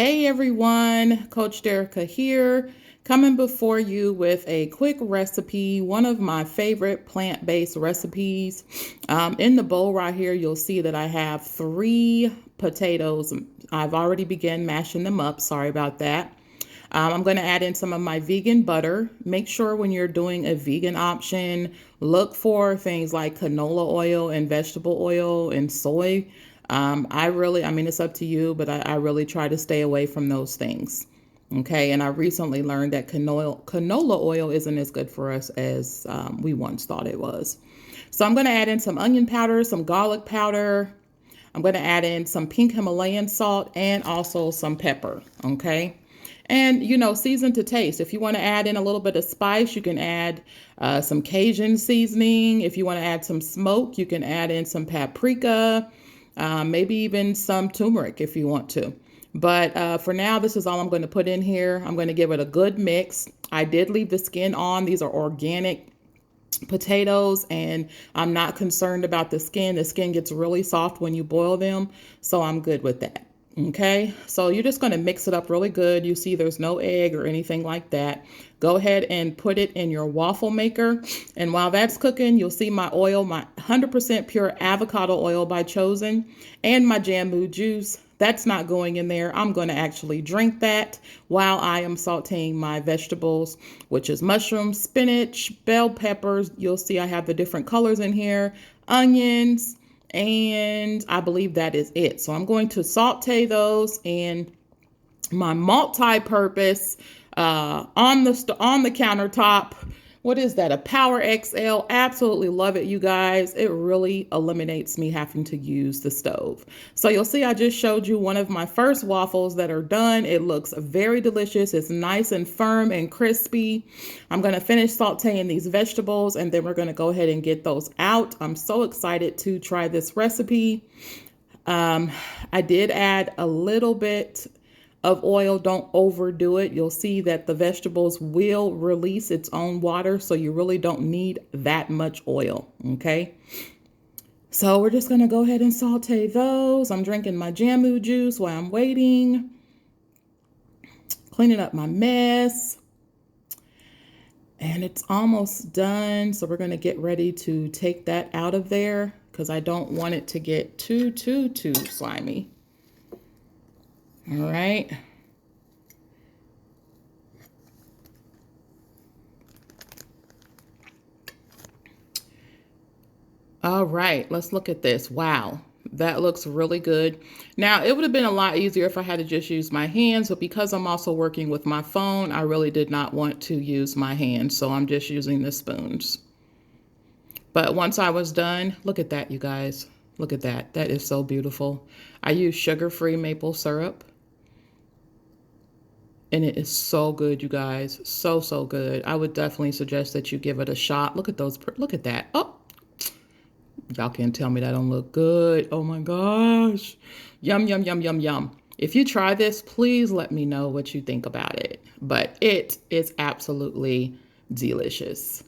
Hey everyone, Coach Dericka here, coming before you with a quick recipe, one of my favorite plant-based recipes. In the bowl right here, you'll see that I have 3 potatoes. I've already begun mashing them up. Sorry about that. I'm going to add in some of my vegan butter. Make sure when you're doing a vegan option, look for things like canola oil and vegetable oil and soy. I mean, it's up to you, but I really try to stay away from those things. Okay, and I recently learned that canola oil isn't as good for us as we once thought it was. So I'm going to add in some onion powder, some garlic powder. I'm going to add in some pink Himalayan salt and also some pepper. Okay. And, season to taste. If you want to add in a little bit of spice, you can add some Cajun seasoning. If you want to add some smoke, you can add in some paprika, maybe even some turmeric if you want to. But for now, this is all I'm going to put in here. I'm going to give it a good mix. I did leave the skin on. These are organic potatoes, and I'm not concerned about the skin. The skin gets really soft when you boil them, so I'm good with that. Okay, so you're just going to mix it up really good. You see there's no egg or anything like that. Go ahead and put it in your waffle maker. And while that's cooking, you'll see my oil, my 100% pure avocado oil by Chosen, and my Jambu juice. That's not going in there. I'm going to actually drink that while I am sauteing my vegetables, which is mushrooms, spinach, bell peppers. You'll see I have the different colors in here, onions, and I believe that is it. So I'm going to saute those in my multi-purpose on the countertop. What is that? A Power XL. Absolutely love it, you guys. It really eliminates me having to use the stove. So you'll see I just showed you one of my first waffles that are done. It looks very delicious. It's nice and firm and crispy. I'm going to finish sauteing these vegetables, and then we're going to go ahead and get those out. I'm so excited to try this recipe. I did add a little bit of oil. Don't overdo it. You'll see that the vegetables will release its own water, so you really don't need that much oil. Okay, so we're just going to go ahead and saute those. I'm drinking my Jambu juice while I'm waiting, cleaning up my mess, and it's almost done. So we're going to get ready to take that out of there because I don't want it to get too slimy. All right. All right, let's look at this. Wow, that looks really good. Now, it would have been a lot easier if I had to just use my hands, but because I'm also working with my phone, I really did not want to use my hands, so I'm just using the spoons. But once I was done, look at that, you guys. Look at that. That is so beautiful. I use sugar-free maple syrup. And it is so good, you guys. So good. I would definitely suggest that you give it a shot. Look at those. Look at that. Oh, y'all can't tell me that don't look good. Oh my gosh. Yum, yum, yum, yum, yum. If you try this, please let me know what you think about it. But it is absolutely delicious.